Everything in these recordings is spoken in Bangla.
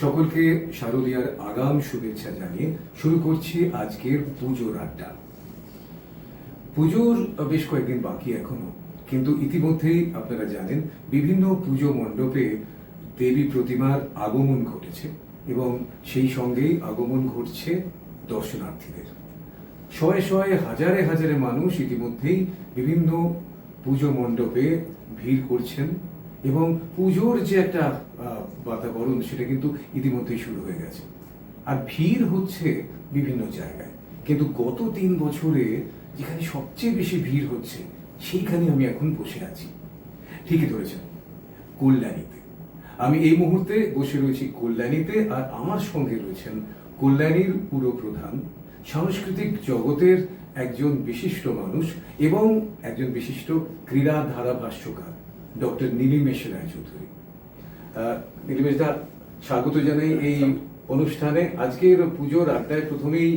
সকলকে শারদীয়ার আগাম শুভেচ্ছা জানিয়ে শুরু করছি আজকের পুজোর আড্ডা। পুজোর বেশ কয়েকদিন বাকি এখনো, কিন্তু ইতিমধ্যেই আপনারা জানেন বিভিন্ন পুজো মণ্ডপে দেবী প্রতিমার আগমন ঘটেছে এবং সেই সঙ্গেই আগমন ঘটছে দর্শনার্থীদের। শয়ে শয়ে হাজারে হাজারে মানুষ ইতিমধ্যেই বিভিন্ন পুজো মণ্ডপে ভিড় করছেন এবং পুজোর যে একটা বাতাবরণ সেটা কিন্তু ইতিমধ্যেই শুরু হয়ে গেছে। আর ভিড় হচ্ছে বিভিন্ন জায়গায়, কিন্তু গত 3 বছরে যেখানে সবচেয়ে বেশি ভিড় হচ্ছে সেইখানে আমি এখন বসে আছি। ঠিকই ধরেছেন, কল্যাণীতে। আমি এই মুহূর্তে বসে রয়েছি কল্যাণীতে, আর আমার সঙ্গে রয়েছেন কল্যাণীর পুরপ্রধান, সাংস্কৃতিক জগতের একজন বিশিষ্ট মানুষ এবং একজন বিশিষ্ট ক্রীড়া ধারাভাষ্যকার ডক্টর নীলিমেশ রায়চৌধুরী। নীলিমেশ দা, স্বাগত জানাই এই অনুষ্ঠানে। আজকের পুজোর আড্ডায় প্রথমেই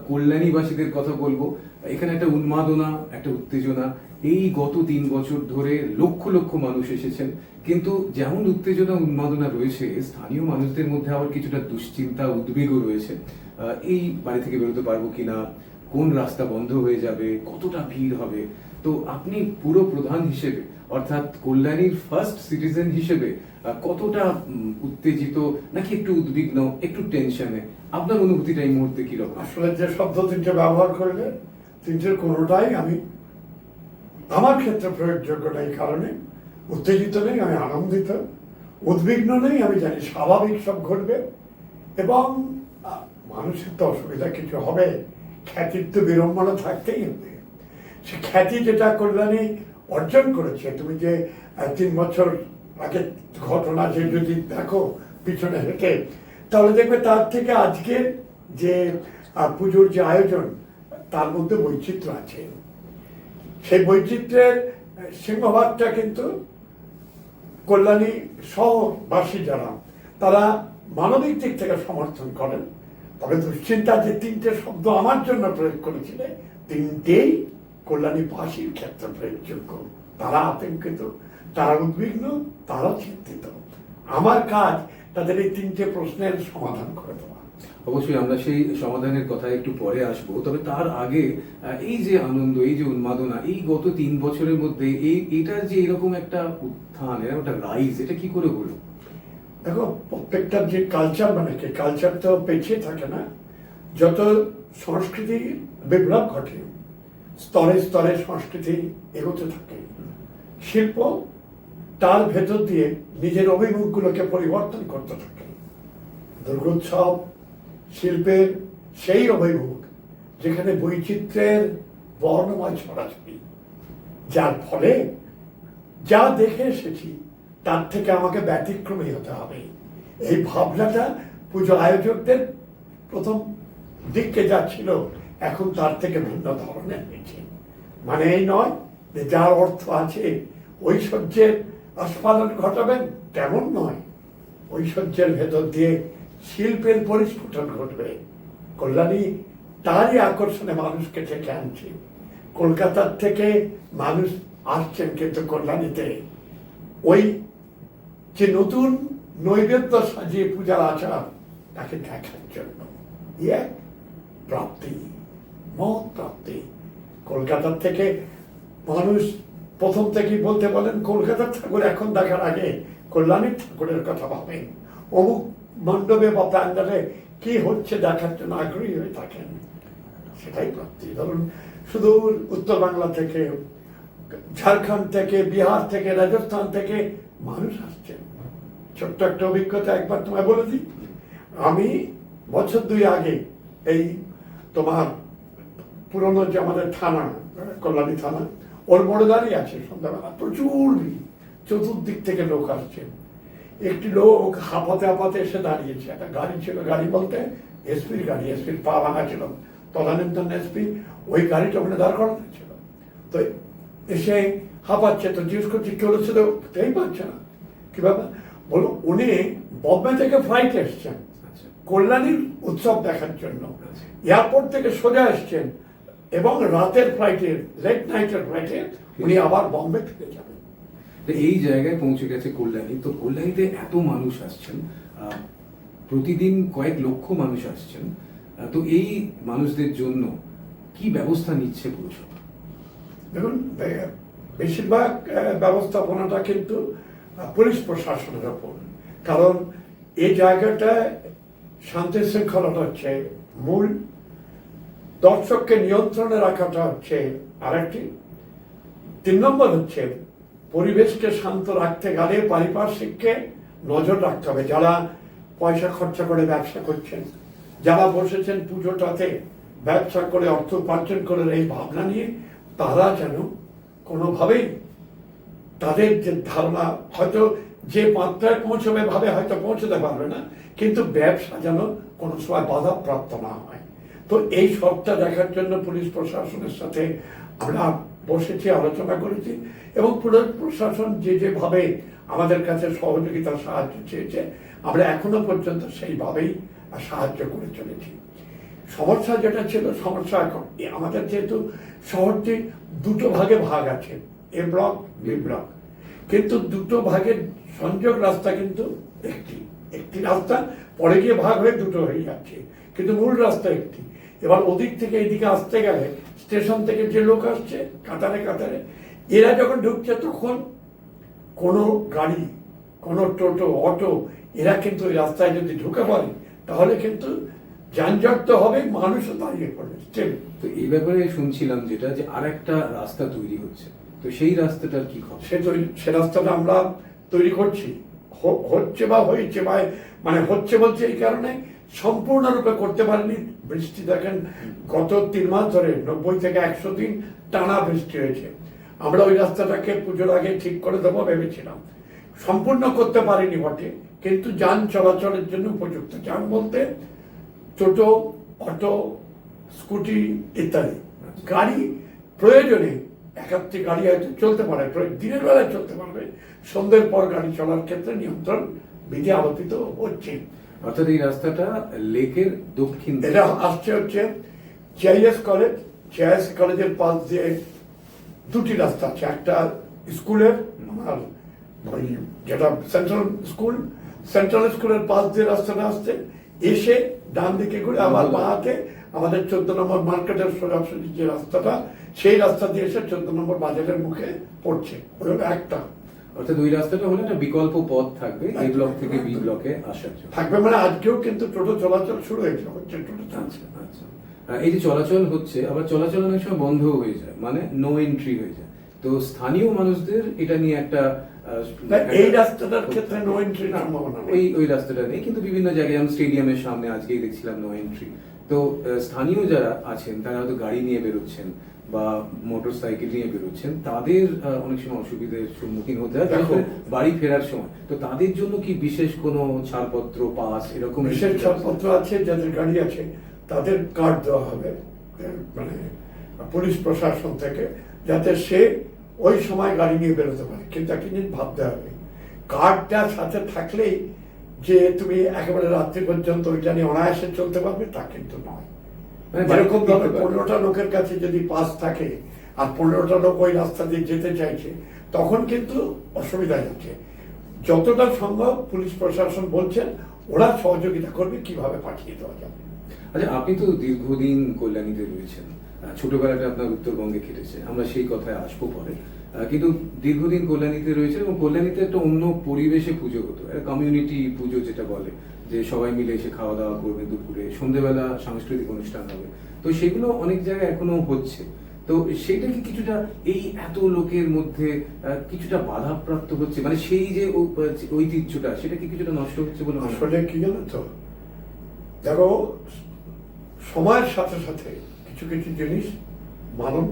কল্যাণীবাসীদের কথা বলবো। এখানে একটা উন্মাদনা, একটা উত্তেজনা। এই গত 3 বছর ধরে লক্ষ লক্ষ মানুষ এসেছেন, কিন্তু যেমন উত্তেজনা উন্মাদনা রয়েছে, স্থানীয় মানুষদের মধ্যে আবার কিছুটা দুশ্চিন্তা উদ্বেগও রয়েছে। এই বাড়ি থেকে বেরোতে পারবো কিনা, কোন রাস্তা বন্ধ হয়ে যাবে, কতটা ভিড় হবে। তো আপনি পুরো প্রধান হিসেবে, অর্থাৎ কল্যাণীর ফার্স্ট সিটিজেন হিসেবে কতটা উত্তেজিত, নাকি একটু উদ্বিগ্ন, একটু টেনশনে? আপনার অনুভূতিটা এই মুহূর্তে কি রকম? আসলে যে শব্দ তিনটে ব্যবহার করলে, তিনটের কোনোটাই আমি আমার ক্ষেত্রে প্রয়োগযোগ্য নেই। কারণে উত্তেজিত নেই, আমি আনন্দিত। উদ্বিগ্ন নেই, আমি জানি স্বাভাবিক সব ঘটবে এবং মানুষের তো অসুবিধা কিছু হবে। খ্যাতির তো বিড়ম্বনা থাকতেই হবে। সে খ্যাতি যেটা কল্যাণী অর্জন করেছে, তুমি যে 3 বছর আগে ঘটনা যে যদি দেখো পিছনে হেঁটে, তাহলে দেখবে তার থেকে আজকের যে পুজোর যে আয়োজন, তার মধ্যে বৈচিত্র্য আছে। সেই বৈচিত্র্যের সিংহভাগটা কিন্তু কল্যাণী শহরবাসী যারা, তারা মানবিক দিক থেকে সমর্থন করেন। তবে দুশ্চিন্তা যে 3টে শব্দ আমার জন্য প্রয়োগ করেছিলেন, 3টেই কল্যাণীবাসীর ক্ষেত্রে প্রয়োগযোগ্য। তারা আতঙ্কিত, তারা উদ্বিগ্ন, তারা চিন্তিত। আমার কাজ তাদের এই 3টে প্রশ্নের সমাধান করে দেওয়া। অবশ্যই আমরা সেই সমাধানের কথা একটু পরে আসবো, তবে তার আগে এই যে আনন্দ, এই যে উন্মাদনা, এই গত 3 বছরের মধ্যে এটার যে এরকম একটা উত্থান, এরকম একটা রাইজ, এটা কি করে হলো? দেখো, প্রত্যেকটা যে কালচার, মানে কি কালচার তো পেছিয়ে থাকে না। যত সংস্কৃতি বিপ্লব ঘটে, স্তরে স্তরে সংস্কৃতি এগোতে থাকে। শিল্প তার ভেতর দিয়ে নিজের অভিমুখগুলোকে পরিবর্তন করতে থাকে। দুর্গোৎসব শিল্পের সেই অভিমুখ, যেখানে বৈচিত্র্যের বর্ণময় ছড়াছড়ি, যার ফলে যা দেখে এসেছি তার থেকে আমাকে ব্যতিক্রমী হতে হবে। এই ভাবনাটা পুজো আয়োজকদের প্রথম দিককে যা ছিল, এখন তার থেকে ভিন্ন ধরনের হয়েছে। মানে এই নয় যে যার অর্থ আছে ঐশ্বর্যের আস্ফালন ঘটাবেন, তেমন নয়। ঐশ্বর্যের ভেতর দিয়ে শিল্পের পরিস্ফুটন ঘটবে। কল্যাণী তারই আকর্ষণে মানুষকে ডেকে আনছে। কলকাতার থেকে মানুষ আসছেন কিন্তু কল্যাণীতে ওই যে নতুন নৈবেদ্য সাজিয়ে পূজার আচার, তাকে দেখার জন্য। এক প্রাপ্তি, মহৎ প্রাপ্তি। কলকাতার থেকে মানুষ প্রথম থেকেই বলতে বলেন, কলকাতার ঠাকুর এখন দেখার আগে কল্যাণীর ঠাকুরের কথা ভাবেন। অমুক মণ্ডপে বা প্যান্ডেলে কি হচ্ছে দেখার জন্য আগ্রহী হয়ে থাকেন। সেটাই প্রাপ্তি। ধরুন, সুদূর উত্তর বাংলা থেকে, ঝাড়খণ্ড থেকে, বিহার থেকে, রাজস্থান থেকে মানুষ আসছেন। ছোট্ট একটা অভিজ্ঞতা একবার তোমায় বলে দিই। আমি বছর 2 আগে এই তোমার পুরনো যে আমাদের থানা, কল্যাণী থানা, ওর বড় দাঁড়িয়ে আছে সন্ধ্যাবেলা, প্রচুর ভিড়, চতুর্দিক থেকে লোক আসছেন। একটি লোক হাঁপাতে হাঁপাতে এসে দাঁড়িয়েছে। একটা গাড়ি ছিল, গাড়ি বলতে এসপির গাড়ি, এসপির পা ভাঙা ছিল, তদানীন্তন এসপি, ওই গাড়িটা ওখানে দাঁড় করানো ছিল। তো এসে হাঁপাচ্ছে, তো জিজ্ঞেস করছি কি হলো, তো বুঝতেই পারছে না কি ব্যাপার। বলো, উনি বম্বে থেকে ফ্লাইটে এসছেন কল্যাণীর উৎসব দেখার জন্য। এয়ারপোর্ট থেকে সোজা এসছেন এবং রাতের ফ্লাইটে, লেট নাইটের ফ্লাইটে উনি আবার বম্বে থেকে যাবেন। এই জায়গায় পৌঁছে গেছে কল্যাণী। তো কল্যাণীতে এত মানুষ আসছেন, প্রতিদিন কয়েক লক্ষ মানুষ আসছেন, তো এই মানুষদের জন্য কি ব্যবস্থা নিচ্ছে পুরসভা? দেখুন, বেশিরভাগ ব্যবস্থাপনাটা কিন্তু পুলিশ প্রশাসনের ওপর, কারণ এই জায়গাটায় শান্তি শৃঙ্খলাটা হচ্ছে মূল, দর্শককে নিয়ন্ত্রণে রাখাটা হচ্ছে আরেকটি, 3 নম্বর হচ্ছে পরিবেশকে শান্ত রাখতে গেলে পারিপার্শ্বিককে নজর রাখতে হবে। যারা পয়সা খরচা করে ব্যবসা করছেন, যারা বসেছেন পুজোটাতে ব্যবসা করে অর্থ উপার্জন করে এই ভাবনা নিয়ে, তারা যেন কোনোভাবেই তাদের যে ধারণা হয়তো যে মাত্রায় পৌঁছবে ভাবে হয়তো পৌঁছতে পারবে না, কিন্তু ব্যবসা যেন কোনো সময় বাধাপ্রাপ্ত না হয়। তো এই সবটা দেখার জন্য পুলিশ প্রশাসনের সাথে আমরা বসেছি, আলোচনা করেছি, এবং পুলিশ প্রশাসন যেভাবে আমাদের কাছে সহযোগিতা সাহায্য চেয়েছে, আমরা এখনো পর্যন্ত সেইভাবেই সাহায্য করে চলেছি। সমস্যা যেটা ছিল, সমস্যা এখন আমাদের যেহেতু শহরটি 2 ভাগে ভাগ আছে, এ ব্লক বি ব্লক, কিন্তু 2 ভাগের সংযোগ রাস্তা কিন্তু একটি রাস্তা, পরে গিয়ে ভাগ হয়ে 2 হয়ে যাচ্ছে, কিন্তু মূল রাস্তা একটি। এবার ওদিক থেকে এইদিকে আসতে গেলে স্টেশন থেকে যে লোক আসছে কাতারে কাতারে, এরা যখন ঢুকছে তখন কোনো গাড়ি, কোনো টোটো, অটো, এরা কিন্তু ওই রাস্তায় যদি ঢুকে পড়ে তাহলে কিন্তু যানজট তো হবে, মানুষও দাঁড়িয়ে পড়বে। তো এই ব্যাপারে শুনছিলাম যেটা, যে আরেকটা রাস্তা তৈরি হচ্ছে, তো সেই রাস্তাটার কি খবর? সে রাস্তাটা আমরা তৈরি করছি, হচ্ছে বা হয়েছে, বা মানে হচ্ছে বলছে এই কারণে সম্পূর্ণরূপে করতে পারিনি। বৃষ্টি দেখেন, গত 3 মাস ধরে 90 থেকে 100 দিন টানা বৃষ্টি হয়েছে। আমরা ওই রাস্তাটাকে পুজোর আগে ঠিক করে দেবো ভেবেছিলাম, সম্পূর্ণ করতে পারিনি বটে, কিন্তু যান চলাচলের জন্য উপযুক্ত। যান বলতে টোটো, অটো, স্কুটি ইত্যাদি গাড়ি, প্রয়োজনে একাত্তি গাড়ি হয়তো চলতে পারে, দিনের বেলায় চলতে পারবে, সন্ধ্যের পর গাড়ি চলার ক্ষেত্রে নিয়ন্ত্রণ বিধি আলোপিত হচ্ছে। অর্থাৎ এই রাস্তাটা লেকের দক্ষিণ, এটা আসছে হচ্ছে জিআইএস কলেজ, জিআইএস কলেজের পাশ দিয়ে 2টি রাস্তা আছে, একটা স্কুলের, আর যেটা সেন্ট্রাল স্কুলের পাশ দিয়ে রাস্তাটা আসছে, এসে ডান দিকে ঘুরে আবার বাঁহাতে আমাদের 14 নম্বর মার্কেটের সোজাসুজি যে রাস্তাটা, সেই রাস্তা দিয়ে এসে 14 নম্বর বাজারের মুখে পড়ছে। ওই হলো একটা। অর্থাৎ ওই রাস্তাটা হলে একটা বিকল্প পথ থাকবে এই ব্লক থেকে বি ব্লকে আসার জন্য। থাকবে মানে আজকেও কিন্তু টোটো চলাচল শুরু হয়েছে, টোটো চলছে। আচ্ছা, এই যে চলাচল হচ্ছে, আবার চলাচল অনেক সময় বন্ধও হয়ে যায়, মানে নো এন্ট্রি হয়ে যায়, তো স্থানীয় মানুষদের এটা নিয়ে একটা এই রাস্তাটার ক্ষেত্রে নো এন্ট্রি সম্ভাবনা ওই রাস্তাটা নেই, কিন্তু বিভিন্ন জায়গায়, আমি স্টেডিয়ামের সামনে আজকেই দেখছিলাম নো এন্ট্রি। তো স্থানীয় যারা আছেন তারা হয়তো গাড়ি নিয়ে বেরোচ্ছেন বা মোটর সাইকেল নিয়ে বেরোচ্ছেন, তাদের অনেক সময় অসুবিধার সম্মুখীন হতে হয় বাড়ি ফেরার সময়। তো তাদের জন্য কি বিশেষ কোনো ছাড়পত্র, পাস, এরকম বিশেষ ছাড়পত্র আছে? যাদের গাড়ি আছে তাদের কার্ড দেওয়া হবে মানে পুলিশ প্রশাসন থেকে, যাতে সে ওই সময় গাড়ি নিয়ে বেরোতে পারে। কিন্তু একটা জিনিস ভাবতে হবে, কার্ডটা সাথে থাকলেই যে তুমি একেবারে রাত্রি পর্যন্ত ওইটা নিয়ে অনায়াসে চলতে পারবে তা কিন্তু নয়। এরকম ধরো 15টা লোকের কাছে যদি পাস থাকে আর 15টা লোক ওই রাস্তা দিয়ে যেতে চাইছে, তখন কিন্তু অসুবিধা যাচ্ছে। যতটা সম্ভব পুলিশ প্রশাসন বলছেন ওরা সহযোগিতা করবে কিভাবে পাঠিয়ে দেওয়া যাবে। আচ্ছা, আপনি তো দীর্ঘদিন কল্যাণীতে রয়েছেন, ছোটবেলাটা আপনার উত্তরবঙ্গে কেটেছে, আমরা সেই কথায় আসবো পরে, কিন্তু দীর্ঘদিন কল্যাণীতে রয়েছে, এবং কল্যাণীতে একটা অন্য পরিবেশে পুজো হতো, কমিউনিটি পুজো যেটা বলে, যে সবাই মিলে এসে খাওয়া দাওয়া করবে, দুপুরে সন্ধ্যেবেলা সাংস্কৃতিক অনুষ্ঠান হবে, তো সেগুলো অনেক জায়গায় এখনো হচ্ছে। তো সেটা কি কিছুটা এই এত লোকের মধ্যে কিছুটা বাধাপ্রাপ্ত হচ্ছে, মানে সেই যে ঐতিহ্যটা সেটা কি কিছুটা নষ্ট হচ্ছে বলে? আসলে কি জানো তো, দেখো সময়ের সাথে সাথে কিছু কিছু জিনিস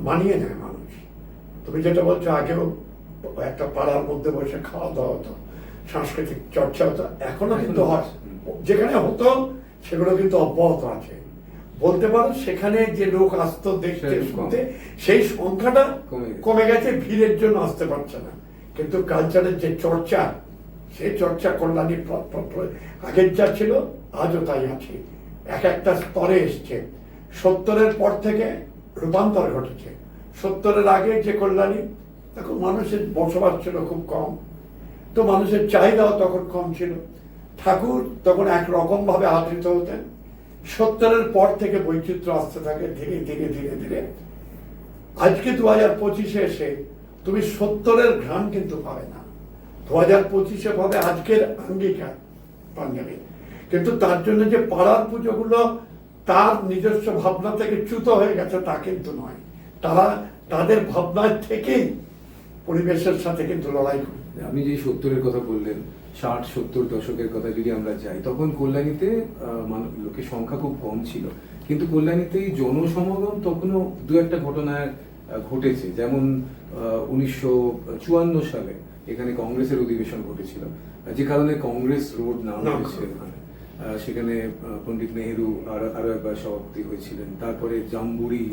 মানিয়ে নেয় মানুষ। তুমি যেটা বলছো, আগেও একটা পাড়ার মধ্যে বসে খাওয়া দাওয়া হতো, সাংস্কৃতিক চর্চা হতো, এখনো কিন্তু হয়। যেখানে হতো সেগুলো কিন্তু অব্যাহত আছে। বলতে পারো সেখানে যে লোক আসতো দেখতে শুনতে, সেই সংখ্যাটা কমে গেছে, ভিড়ের জন্য আসতে পারছে না। কিন্তু কালচারের যে চর্চা, সেই চর্চা কল্যাণীর আগের যা ছিল আজও তাই আছে, একটা স্তরে এসছে। 70-এর পর থেকে রূপান্তর ঘটেছে। 70-এর আগে যে কল্যাণী, তখন মানুষের বসবাস ছিল খুব কম, তো মানুষের চাহিদাও তখন কম ছিল। ঠাকুর তখন একরকম ভাবে আদৃত হতেন। 70-এর পর থেকে বৈচিত্র্য আসতে থাকে ধীরে ধীরে ধীরে ধীরে। আজকে 2025-এ এসে তুমি 70-এর ঘ্রাণ কিন্তু পাবে না। 2025-এ পাবে আজকের আঙ্গিকার পাঞ্জাবি। কিন্তু তার জন্য যে পাড়ার পুজোগুলো তার নিজস্ব ভাবনা থেকে চ্যুত হয়ে গেছে তা কিন্তু নয়। তারা তাদের ভাবনার থেকেই পরিবেশের সাথে কিন্তু লড়াই করে। আপনি যে 70-এর কথা বললেন, 60-70 দশকের কথা যদি আমরা যাই, তখন কল্যাণীতে লোকের সংখ্যা খুব কম ছিল, কিন্তু কল্যাণীতে জনসমাগম তখনও দু একটা ঘটনায় ঘটেছে। যেমন 1954 সালে এখানে কংগ্রেসের অধিবেশন ঘটেছিল, যে কারণে কংগ্রেস রোড নাম হয়েছে এখানে। সেখানে পণ্ডিত নেহেরু আরো একবার সভাপতি হয়েছিলেন। তারপরে জাম্বুরি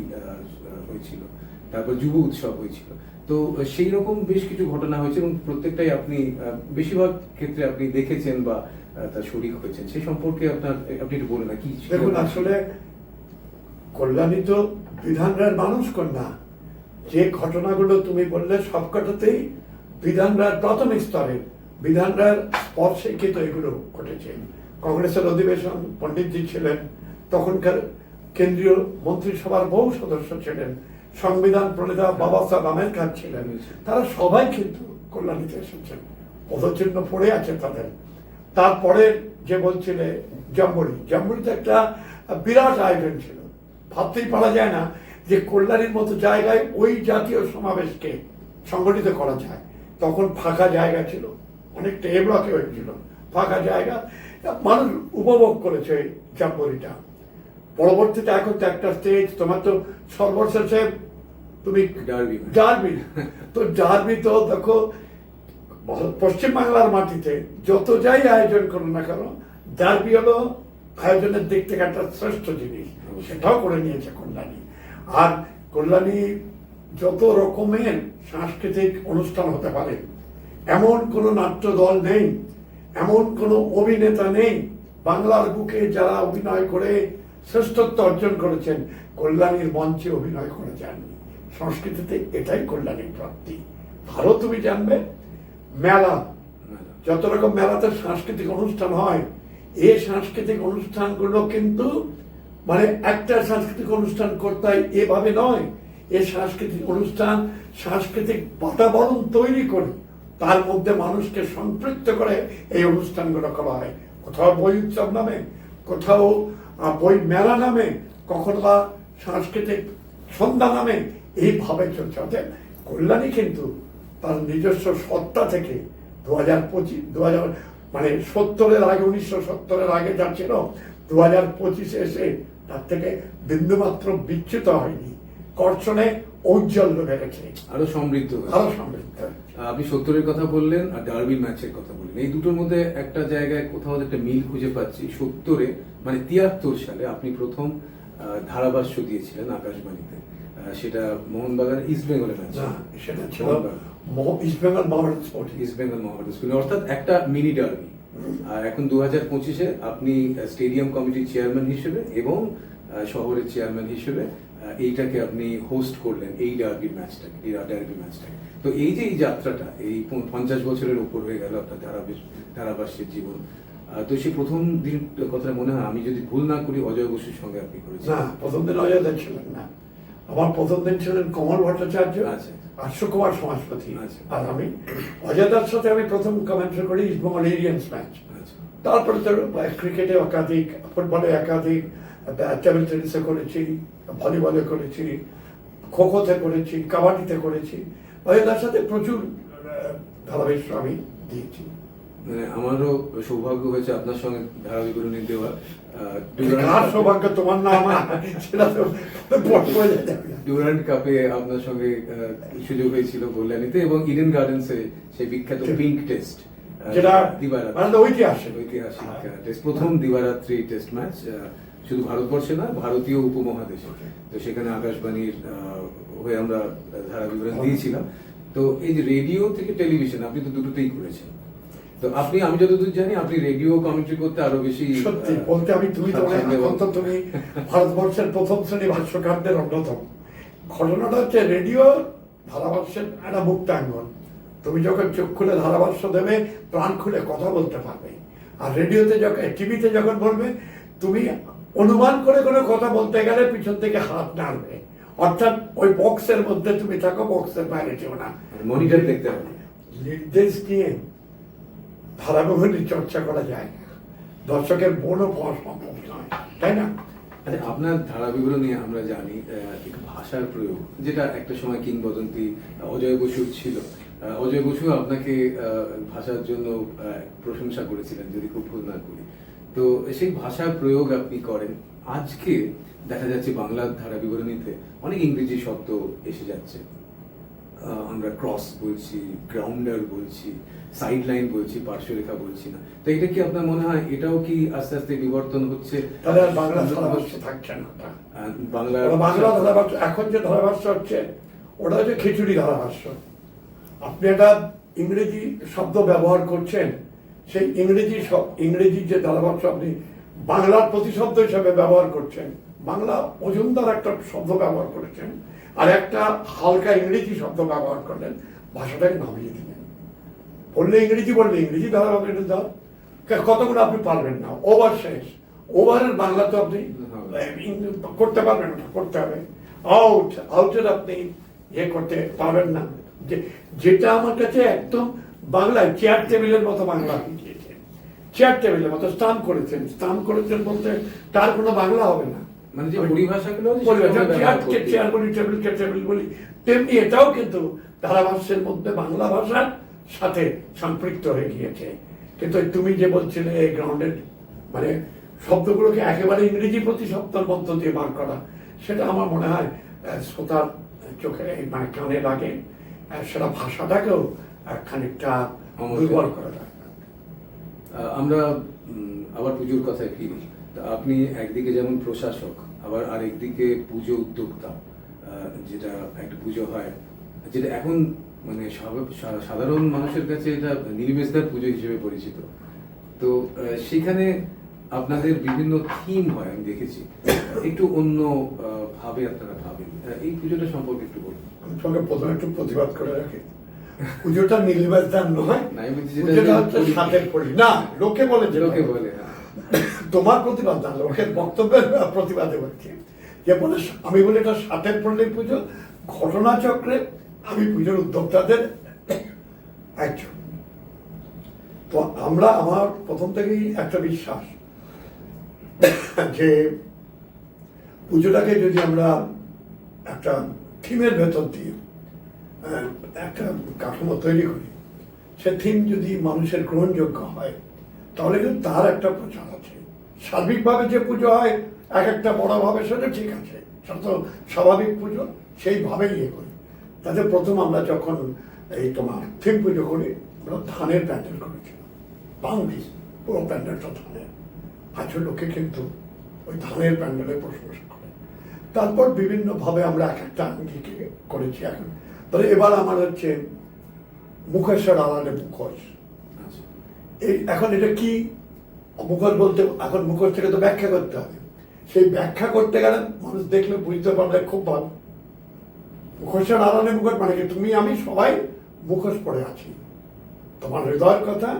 হয়েছিল, তারপর যুব উৎসব হয়েছিল। তো সেই রকম বেশ কিছু ঘটনা হয়েছে এবং প্রত্যেকটাই আপনি বেশিরভাগ ক্ষেত্রে আপনি দেখেছেন বা তার শরিক হয়েছেন। সেই সম্পর্কে আপনি একটু বলেন না কি? দেখুন, আসলে কল্যাণী তো বিধান রায়ের মানুষ কন্যা। যে ঘটনাগুলো তুমি বললে সবকটাতেই বিধান রায়ের প্রাথমিক স্তরে, বিধান রায়ের স্পর্শে কিন্তু এগুলো ঘটেছে। কংগ্রেসের অধিবেশন, পণ্ডিতজি ছিলেন, তখনকার কেন্দ্রীয় মন্ত্রিসভার বহু সদস্য ছিলেন, সংবিধান প্রণেতা বাবা সাহেব আম্বেদকর ছিলেন, তারা সবাই কিন্তু কল্যাণীতে এসেছেন। পদচিহ্ন পড়ে আছে তাদের। তারপরে যে বলছিলে জাম্বুরিতে একটা বিরাট আয়োজন ছিল। ভাবতেই পারা যায় না যে কল্যাণীর মতো জায়গায় ওই জাতীয় সমাবেশকে সংগঠিত করা যায়। তখন ফাঁকা জায়গা ছিল, অনেকটা এ ব্লকে হয়েছিল, ফাঁকা জায়গা, মানুষ উপভোগ করেছে জাম্বুরিটা। পরবর্তীতে এখন তো একটা স্টেজ, তোমার তো সর্বশেষে তুমি ডার্বি, তো ডার্বি তো দেখো পশ্চিমবাংলার মাটিতে যত যাই আয়োজন করো না কেন, ডার্বি হলো আয়োজনের দিক থেকে একটা শ্রেষ্ঠ জিনিস, সেটাও করে নিয়েছে কল্যাণী। আর কল্যাণী যত রকমের সাংস্কৃতিক অনুষ্ঠান হতে পারে, এমন কোনো নাট্য দল নেই, এমন কোনো অভিনেতা নেই বাংলার বুকে যারা অভিনয় করে শ্রেষ্ঠত্ব অর্জন করেছেন কল্যাণীর মঞ্চে অভিনয় করে যাননি। সংস্কৃতিতে এটাই কল্যাণীর প্রাপ্তি। আরো তুমি জানবে, মেলা, যত রকম মেলাতে সাংস্কৃতিক অনুষ্ঠান হয়, এই সাংস্কৃতিক অনুষ্ঠানগুলো কিন্তু মানে একটা সাংস্কৃতিক অনুষ্ঠান করতে হয় এভাবে নয়। এই সাংস্কৃতিক অনুষ্ঠান সাংস্কৃতিক বাতাবরণ তৈরি করে তার মধ্যে মানুষকে সম্পৃক্ত করে এই অনুষ্ঠানগুলো করা হয়। কোথাও বই উৎসব নামে, কোথাও বই মেলা নামে, কখনো বা সাংস্কৃতিক সন্ধ্যা নামে, এইভাবে চলছে। অর্থাৎ কল্যাণী কিন্তু তার নিজস্ব সত্তা থেকে 2025 মানে 70-এর আগে, 1970-এর আগে যা ছিল, 2025-এ এসে তার থেকে বিন্দুমাত্র বিচ্যুত হয়নি। কর্ষণে ঔজ্জ্বল্য বেড়েছে, আরো সমৃদ্ধ। আপনি 70-এর কথা বললেন আর ডার্বি ম্যাচের কথা বললেন, এই দুটোর মধ্যে একটা জায়গায় কোথাও একটা মিল খুঁজে পাচ্ছি। 70-এ মানে 73 সালে আপনি প্রথম ধারাভাষ্য দিয়েছিলেন আকাশবাণীতে, সেটা মোহনবাগান ইস্ট বেঙ্গলের ম্যাচ। সেটা ছিল ইস্ট বেঙ্গল মহামেডান স্কুল, অর্থাৎ একটা মিনি ডার্বি। আর এখন 2025-এ আপনি স্টেডিয়াম কমিটির চেয়ারম্যান হিসেবে এবং শহরের চেয়ারম্যান হিসেবে এইটাকে আপনি হোস্ট করলেন, এই ডার্বি ম্যাচটাকে। তো এই যে এই যাত্রাটা, এই 50 বছরের উপর হয়ে গেল আপনার ধারাভাষ্যের জীবন। তো সেই প্রথম দিন কথা মনে হয়, আমি যদি ভুল না করি, অজয় বসুর সঙ্গে আপনি করেছেন। না, প্রথম দিন অজয় দা ছিলেন না, আমার প্রথম দিন ছিলেন কমল ভট্টাচার্য আর সুকুমার সমাজপতি। আর আমি অজয় দার সাথে আমি প্রথম কমেন্ট্রি করি ইস্টবেঙ্গল এরিয়ান্স ম্যাচ। তারপরে তো ক্রিকেটে একাধিক, ফুটবলে একাধিক, টেবিল টেনিসে করেছি, ভলিবলে করেছি, খোখোতে করেছি, কাবাডিতে করেছি। অজয় দার সাথে প্রচুর ধারাভাষ্য আমি দিয়েছি। মানে আমারও সৌভাগ্য হয়েছে আপনার সঙ্গে ধারাবিবরণী দেওয়ার। সৌভাগ্য তোমার না আমার, সেটা তো ডুরান্ড কাপে আপনার সঙ্গে সুযোগ হয়েছিল কল্যাণীতে এবং ইডেন গার্ডেন্সে সেই বিখ্যাত পিঙ্ক টেস্ট, যেটা ঐতিহাসিক টেস্ট, প্রথম দিবারাত্রি টেস্ট ম্যাচ শুধু ভারতবর্ষে না, ভারতীয় উপমহাদেশে। তো সেখানে আকাশবাণীর হয়ে আমরা ধারাবিবরণ দিয়েছিলাম। তো এই যে রেডিও থেকে টেলিভিশন, আপনি তো দুটোতেই করেছেন। তো আপনি, আমি যতদূর জানি, আপনি রেডিও কমেন্ট্রি করতে আরো বেশি সত্যি বলতে তুমি ভারতবর্ষের প্রথম শ্রেণী ভাষ্যকারদের অন্যতম। ঘটনাটা হচ্ছে, রেডিও ধারাভাষ্যের একটা মুক্তাঙ্গন। তুমি যখন চোখ খুলে ধারাভাষ্য দেবে, প্রাণ খুলে কথা বলতে পারবে। আর রেডিওতে যখন টিভিতে যখন বলবে, তুমি অনুমান করে কোনো কথা বলতে গেলে পিছন থেকে হাত নাড়বে, অর্থাৎ ওই বক্সের মধ্যে তুমি থাকো, বক্সের বাইরে যেও না। মনিটর দেখতে হবে। নির্দেশ নিয়ে ধারাবাহিক চর্চা করা যায় না, দর্শকের মনও পাওয়া সম্ভব নয়, তাই না? আচ্ছা, আপনার ধারাবিগুলো নিয়ে আমরা জানি এক ভাষার প্রয়োগ, যেটা একটা সময় কিংবদন্তি অজয় বসুর ছিল। অজয় বসু আপনাকে ভাষার জন্য প্রশংসা করেছিলেন, যদি খুব ভুল না করি। তো সেই ভাষার প্রয়োগ আপনি করেন। আজকে দেখা যাচ্ছে বাংলার ধারা বিবরণীতে অনেক ইংরেজি শব্দ এসে যাচ্ছে। আমরা ক্রস বলছি, গ্রাউন্ডার বলছি, সাইড লাইন বলছি, পার্শ্বরেখা বলছি না। তো এটা কি আপনার মনে হয় এটাও কি আস্তে আস্তে বিবর্তন হচ্ছে? তাহলে আর বাংলা ধারাভাষ্য থাকছে না। বাংলা ধারাভাষ্য এখন যে ধারাভাষ্য হচ্ছে, ওটা হচ্ছে খিচুড়ি ধারাভাষ্য। আপনি একটা ইংরেজি শব্দ ব্যবহার করছেন, সেই ইংরেজি যে ধারাভাষ্য আপনি বাংলার প্রতিশব্দ হিসাবে ব্যবহার করছেন, বাংলা ওজনদার একটা শব্দ ব্যবহার করেছেন, আর একটা হালকা ইংরেজি শব্দ ব্যবহার করলেন, ভাষাটাকে নামিয়ে দিলেন। বললে ইংরেজি ধারাভাষ্য দাও, কতগুলো আপনি পারবেন না, ওভার শেষ। ওভারের বাংলা তো আপনি করতে পারবেন না, করতে হবে আউটের আপনি ইয়ে করতে পারবেন না। যেটা আমার কাছে একদম বাংলায় চেয়ার টেবিলের মতো বাংলা দিয়েছে, চেয়ার টেবিলের মতো স্টান করেছেন বলতে তার কোনো বাংলা হবে না। মানে যে পরিভাষাগুলো চেয়ার বলি, টেবিল বলি, তেমনি এটাও কিন্তু ধারাভাষ্যের মধ্যে বাংলা ভাষার সাথে সম্পৃক্ত হয়ে গিয়েছে। কিন্তু তুমি যে বলছিলে গ্রাউন্ডেড, মানে শব্দগুলোকে একেবারে ইংরেজি প্রতিশব্দের মধ্য দিয়ে বার করা, সেটা আমার মনে হয় শ্রোতার চোখে মানে কানে লাগে, সেটা ভাষাটাকেও খানিকটা দুর্বল করে দেয়। আমরা আবার পুজোর কথায় ফিরি। আপনি একদিকে যেমন প্রশাসক, আবার আরেকদিকে পুজো উদ্যোক্তা। যেটা একটা পুজো হয়, যেটা এখন মানে সাধারণ মানুষের কাছে এটা নির্বেশদার পুজো হিসেবে পরিচিত। তো সেখানে আপনাদের বিভিন্ন থিম হয়, আমি দেখেছি, একটু অন্য ভাবে আপনারা ভাবেন। এই পুজোটা সম্পর্কে একটু বলুন। আমি তোমাকে প্রথমে একটু প্রতিবাদ করে রাখি, পুজোটা নির্বাচন নয়, পুজোটা হচ্ছে সাতের পল্লী। না, লোকে বলে, তোমার প্রতিবাদ না, লোকের বক্তব্যের প্রতিবাদে বলছি। যে বলে, আমি বলি এটা সাতের পল্লীর পুজো। ঘটনাচক্রে আমি পুজোর উদ্যোক্তাদের একজন। তো আমার প্রথম থেকেই একটা বিশ্বাস যে পুজোটাকে যদি আমরা একটা থিমের ভেতর দিয়ে একটা কাঠামো তৈরি করি, সে থিম যদি মানুষের গ্রহণযোগ্য হয়, তাহলে কিন্তু তার একটা প্রচার আছে। সার্বিকভাবে যে পুজো হয় এক একটা বড়ভাবে, সেটা ঠিক আছে, সেটা তো স্বাভাবিক পুজো, সেইভাবেই ইয়ে করি। তাতে প্রথম আমরা যখন এই তোমার থিম পুজো করি, আমরা ধানের প্যান্ডেল করেছিলাম, বাংলিশ পুরো প্যান্ডেলটা ধানের। আজও লোকে কিন্তু ওই ধানের প্যান্ডেলে প্রশংসা করে। তারপর বিভিন্নভাবে আমরা এক একটা আঙ্গিকে করেছি। এখন তবে এবার আমার হচ্ছে মুখোশের আড়ালে মুখোশ। এই এখন এটা কি মুখোশ বলতে, এখন মুখোশ থেকে তো ব্যাখ্যা করতে হবে। সেই ব্যাখ্যা করতে গেলে মানুষ দেখলে বুঝতে পারলে খুব ভালো। মুখোশের আড়ালে মুখোশ মানে কি, তুমি আমি সবাই মুখোশ পড়ে আছি, তোমার হৃদয়ের কথা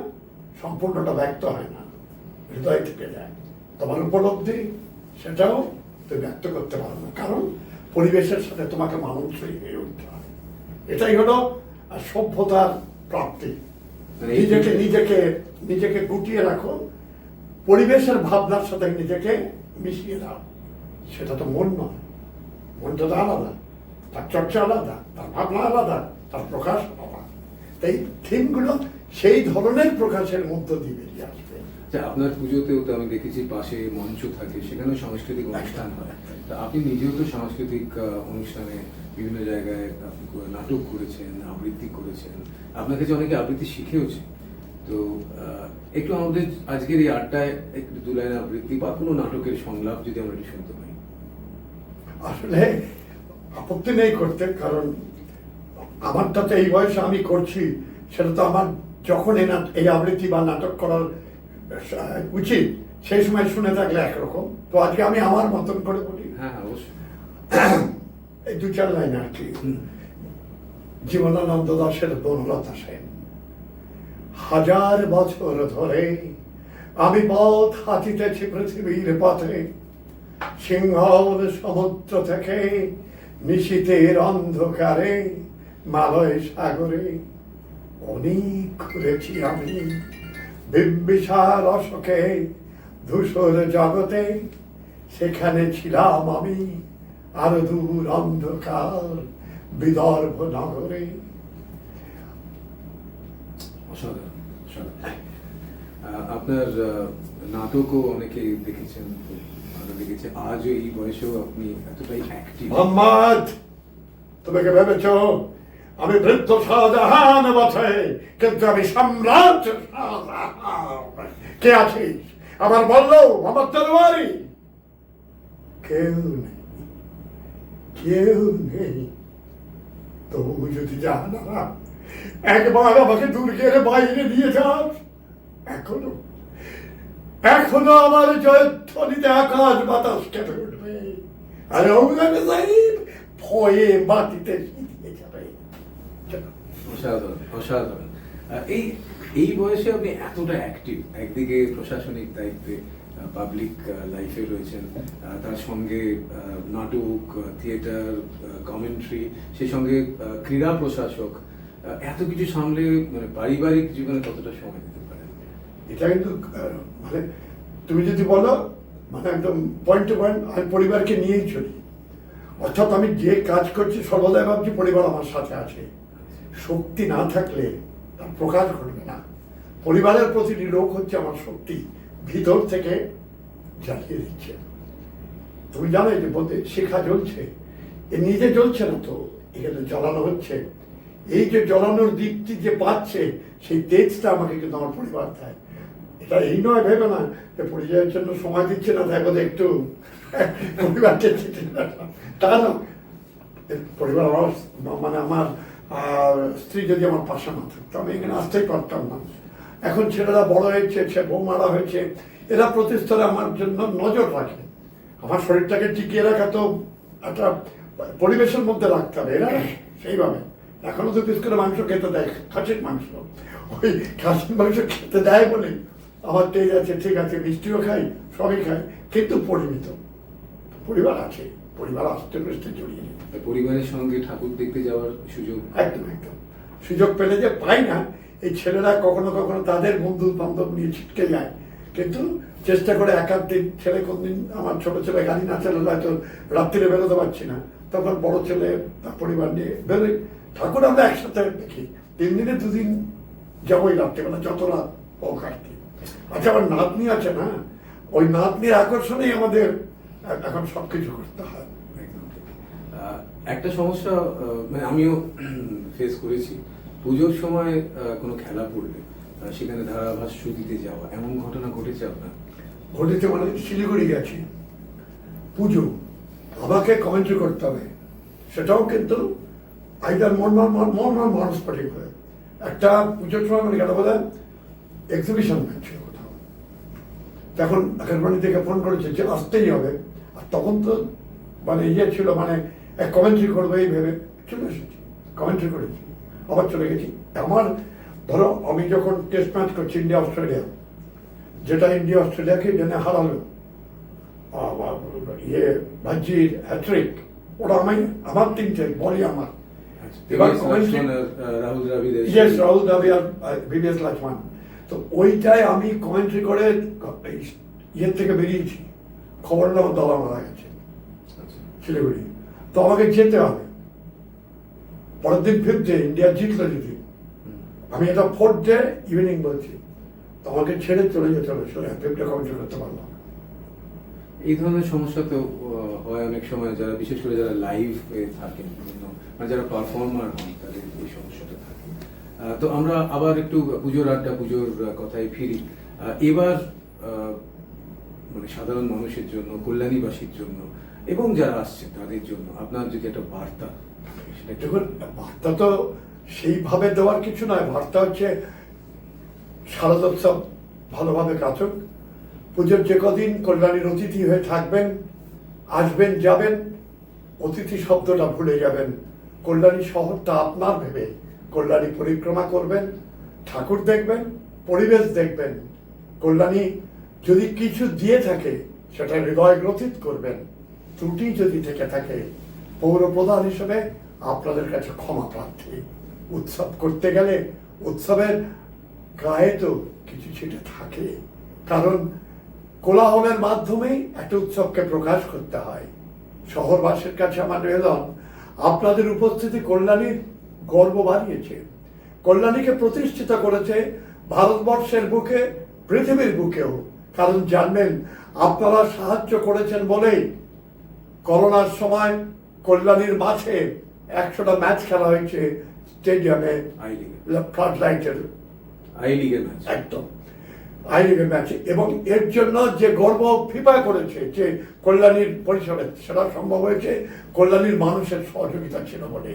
সম্পূর্ণটা ব্যক্ত হয় না, হৃদয় থেকে যায়। তোমার উপলব্ধি সেটাও তুমি ব্যক্ত করতে পারো না, কারণ পরিবেশের সাথে তোমাকে মানানসই হয়ে উঠতে হয়। এটাই হলো সভ্যতার প্রাপ্তি। নিজেকে নিজেকে নিজেকে গুটিয়ে রাখো, পরিবেশের ভাবনার সাথে নিজেকে মিশিয়ে দাও। সেটা তো মন নয়, মনটা তো আলাদা, তার চর্চা আলাদা, তার ভাবনা আলাদা, তার প্রকাশ আলাদা। তাই থিমগুলো সেই ধরনের প্রকাশের মধ্য দিয়ে বেরিয়ে আসবে। আপনার পুজোতেও তো আমি দেখেছি পাশে মঞ্চ থাকে, সেখানেও সাংস্কৃতিক অনুষ্ঠান হয়। তা আপনি নিজেও তো সাংস্কৃতিক অনুষ্ঠানে বিভিন্ন জায়গায় আপনি নাটক করেছেন, আবৃত্তি করেছেন, আপনার কাছে অনেকে আবৃত্তি শিখেওছে। তো একটু আমাদের আজকের এই আড্ডায় একটু দু লাইন আবৃত্তি বা কোনো নাটকের সংলাপ যদি আমরা একটু শুনতে পাই। আসলে আপত্তি নেই করতে, কারণ আমারটা তো এই বয়সে আমি করছি, সেটা তো আমার যখন এই আবৃত্তি বা নাটক করার উচিত, সেই সময় শুনে থাকলে একরকম। তো আজকে আমি আমার মতন করে বলি। হ্যাঁ, অবশ্যই। এই দু চার লাইন আর কি। জীবনানন্দ দাশের বনলতা সেন। হাজার বছর ধরে আমি পথ হাঁটিতেছি পৃথিবীর পথে, সিংহল সমুদ্র থেকে নিশীথের অন্ধকারে মালয় সাগরে অনেক ঘুরেছি আমি, বিম্বিসার অশোকে ধূসর জগতে, সেখানে ছিলাম আমি আরো দূর অন্ধকার বিদর্ভ নগরে। অসাধারণ, অসাধারণ। আপনার নাটকও অনেকে দেখেছেন, খুব ভালো লেগেছে। আজও এই বয়সেও আপনি এতটাই অ্যাক্টিভ। মোহাম্মদ, তুমি কি ভেবেছ আমি বৃদ্ধ শাহজাহান বটে, কিন্তু আমি সম্রাট শাহজাহান। কে আছিস আবার বললো আমার তরবারি? কেউ নেই, কেউ নেই। তবু যদি জানা একবার আমাকে দুর্গের বাইরে দিয়ে যাস, এখনো এখনো আমার জয়ধ্বনিতে আকাশ বাতাস কেঁপে উঠবে, আর ঔরঙ্গজেব ভয়ে মাটিতে শিখিয়ে যাবে। অসাধারণ, অসাধারণ। এই এই বয়সে আপনি এতটা অ্যাক্টিভ, একদিকে প্রশাসনিক দায়িত্বে, পাবলিক লাইফে রয়েছেন, তার সঙ্গে নাটক, থিয়েটার, কমেন্ট্রি, সেই সঙ্গে ক্রীড়া প্রশাসক, এত কিছু সামলে মানে পারিবারিক জীবনে কতটা সময় দিতে পারেন? এটা কিন্তু মানে তুমি যদি বলো মানে একদম পয়েন্ট টু পয়েন্ট, আমি পরিবারকে নিয়েই চলি। অর্থাৎ আমি যে কাজ করছি সর্বদাই ভাবছি পরিবার আমার সাথে আছে। শক্তি না থাকলে তার প্রকাশ ঘটবে না। পরিবারের প্রতিটি লোক হচ্ছে আমার শক্তি, ভিতর থেকে জ্বালিয়ে দিচ্ছে। তুমি জানো যে বলতে শিখা জ্বলছে, এ নিজে জ্বলছে না তো, এখানে জ্বালানো হচ্ছে। এই যে জ্বালানোর দিকটি যে পাচ্ছে, সেই তেজটা আমাকে কিন্তু আমার পরিবার দেয়। এটা এই নয় ভেবে না যে পরিবারের জন্য সময় দিচ্ছে না, তাই বোধহয় একটু পরিবারকে তা না। পরিবার মানে আমার স্ত্রী যদি আমার পাশে না থাকতো, আমি এখানে আসতেই পারতাম না। এখন ছেলেরা বড় হয়েছে, বৌমারা হয়েছে, এরা প্রতিস্তরে আমার জন্য নজর রাখে। আমার শরীরটাকে টিকিয়ে রাখা তো একটা পরিবেশের মধ্যে রাখতে হবে, এরা সেইভাবে। এখনো 2 পিস করে মাংস খেতে দেয়, খাসির মাংস। ওই খাসির মাংস খেতে দেয় বলে আমার তেজ আছে, ঠিক আছে, মিষ্টিও খাই, সবই খাই, কিন্তু পরিমিত। পরিবার আছে, পরিবার আস্তে আস্তে জড়িয়ে নেই। পরিবারের সঙ্গে ঠাকুর দেখতে যাওয়ার সুযোগ? একদম একদম সুযোগ পেলে যে পাই না, এই ছেলেরা কখনো কখনো তাদের বন্ধু বান্ধব নিয়ে ছিটকে যায়, কিন্তু চেষ্টা করে একাধ দিন। ছেলে কোনদিন আমার ছোট ছেলে গাড়ি না চালালে হয়তো রাত্রিরে বেরোতে পারছি না, তখন বড় ছেলে তার পরিবার নিয়ে বেরোই। ঠাকুর আমরা একসাথে দেখি, 3 দিনে 2 দিন যাবোই রাত্রিবেলা, যত রাত হোক আর কি। আচ্ছা, আমার নাতনি আছে না, ওই নাতনির আকর্ষণেই আমাদের এখন সবকিছু করতে হয়। একটা সমস্যা মানে আমিও ফেস করেছি, পুজোর সময় কোনো খেলা পড়লে সেখানে ধারাভাষ্য দিতে যাওয়া, এমন ঘটনা ঘটেছে আপনার? ঘটেছে মানে শিলিগুড়ি গেছি, পুজো, আমাকে কমেন্ট্রি করতে হবে। সেটাও কিন্তু আইদার মনস্ফটিক হয়ে একটা পুজোর সময় মানে গেল বলে এক্সিবিশন হচ্ছে কোথাও। তখন আকাশবাণী থেকে ফোন করেছে যে আসতেই হবে, আর তখন তো মানে ইয়ে ছিল, মানে কমেন্ট্রি করবো এই ভেবে চলে এসেছি, কমেন্ট্রি করেছি, আবার চলে গেছি। আমার ধরো আমি যখন টেস্ট ম্যাচ করছি ইন্ডিয়া অস্ট্রেলিয়া, যেটা ইন্ডিয়া অস্ট্রেলিয়াকে জেনে হারালো, ইয়ে ভাজ্জির হ্যাট্রিক, ওটা আমার 3টে বলই আমার। এবার রাহুল দ্রাবিড়, রাহুল দ্রাবিড় আর ভিভিএস লক্ষ্মণ, তো ওইটাই আমি কমেন্ট্রি করে ইয়ের থেকে বেরিয়েছি, খবর হলো আমার দাদা মারা গেছে শিলিগুড়ি, তো আমাকে যেতে হবে। পরের দিন 5th ডে ইন্ডিয়া জিতলো যদি, আমি এটা 4th ডে ইভিনিং বলছি, তো আমাকে ছেড়ে চলে যেতে হবে, 5th ডে কমেন্ট্রি করতে পারলাম। এই ধরনের সমস্যা তো হয় অনেক সময়, যারা বিশেষ করে যারা লাইভ থাকেন, মানে যারা পারফর্মার হন, তাদের এই সমস্যাটা থাকে। তো আমরা আবার একটু পুজোর আড্ডা, পুজোর কথায় ফিরি। এবার মানে সাধারণ মানুষের জন্য, কল্যাণীবাসীর জন্য এবং যারা আসছে তাদের জন্য আপনার যদি একটা বার্তা, সেটা দেখুন, বার্তা তো সেইভাবে দেওয়ার কিছু নয়। বার্তা হচ্ছে শারদোৎসব ভালোভাবে কাটুক, পুজোর যে কদিন কল্যাণীর অতিথি হয়ে থাকবেন, আসবেন যাবেন, অতিথি শব্দটা ভুলে যাবেন। কল্যাণী শহরটা আপনার ভেবে কল্যাণী পরিক্রমা করবেন, ঠাকুর দেখবেন, পরিবেশ দেখবেন। কল্যাণী যদি কিছু দিয়ে থাকে সেটা হৃদয় গ্রথিত করবেন। ত্রুটি যদি থেকে থাকে পৌর প্রধান হিসেবে আপনাদের কাছে ক্ষমা প্রার্থী। উৎসব করতে গেলে উৎসবের গায়ে তো কিছু সেটা থাকে, কারণ কোলাহলের মাধ্যমেই একটা উৎসবকে প্রকাশ করতে হয়। শহরবাসীর কাছে আমার নিবেদন, আপনাদের উপস্থিতি কল্যাণীর গর্ব বাড়িয়েছে, কল্যাণীকে প্রতিষ্ঠিত করেছে ভারতবর্ষের বুকে, পৃথিবীর বুকেও। কারণ জানবেন, আপনারা সাহায্য করেছেন বলেই করোনার সময় কল্যাণীর মাঠে 100টা ম্যাচ খেলা হয়েছে স্টেডিয়ামে, ফ্লাড লাইটের আই লিগের ম্যাচ, একদম আই লিগের ম্যাচে। এবং এর জন্য যে গর্ব ফিফা করেছে যে কল্যাণীর পরিসরে, সেটা সম্ভব হয়েছে কল্যাণীর মানুষের সহযোগিতা ছিল বলে।